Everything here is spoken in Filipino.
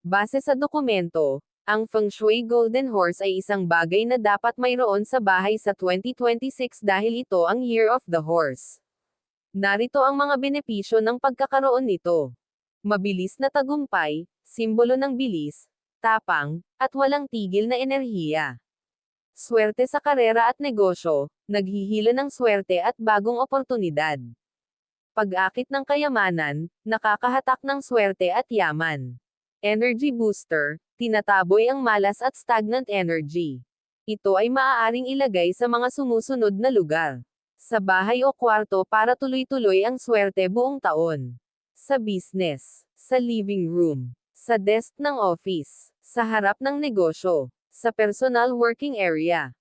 Base sa dokumento, ang Feng Shui Golden Horse ay isang bagay na dapat mayroon sa bahay sa 2026 dahil ito ang Year of the Horse. Narito ang mga benepisyo ng pagkakaroon nito. Mabilis na tagumpay, simbolo ng bilis, tapang, at walang tigil na enerhiya. Swerte sa karera at negosyo, naghihila ng swerte at bagong oportunidad. Pag-akit ng kayamanan, nakakahatak ng swerte at yaman. Energy booster, tinataboy ang malas at stagnant energy. Ito ay maaaring ilagay sa mga sumusunod na lugar. Sa bahay o kwarto para tuloy-tuloy ang swerte buong taon. Sa business, sa living room, sa desk ng office, sa harap ng negosyo, sa personal working area.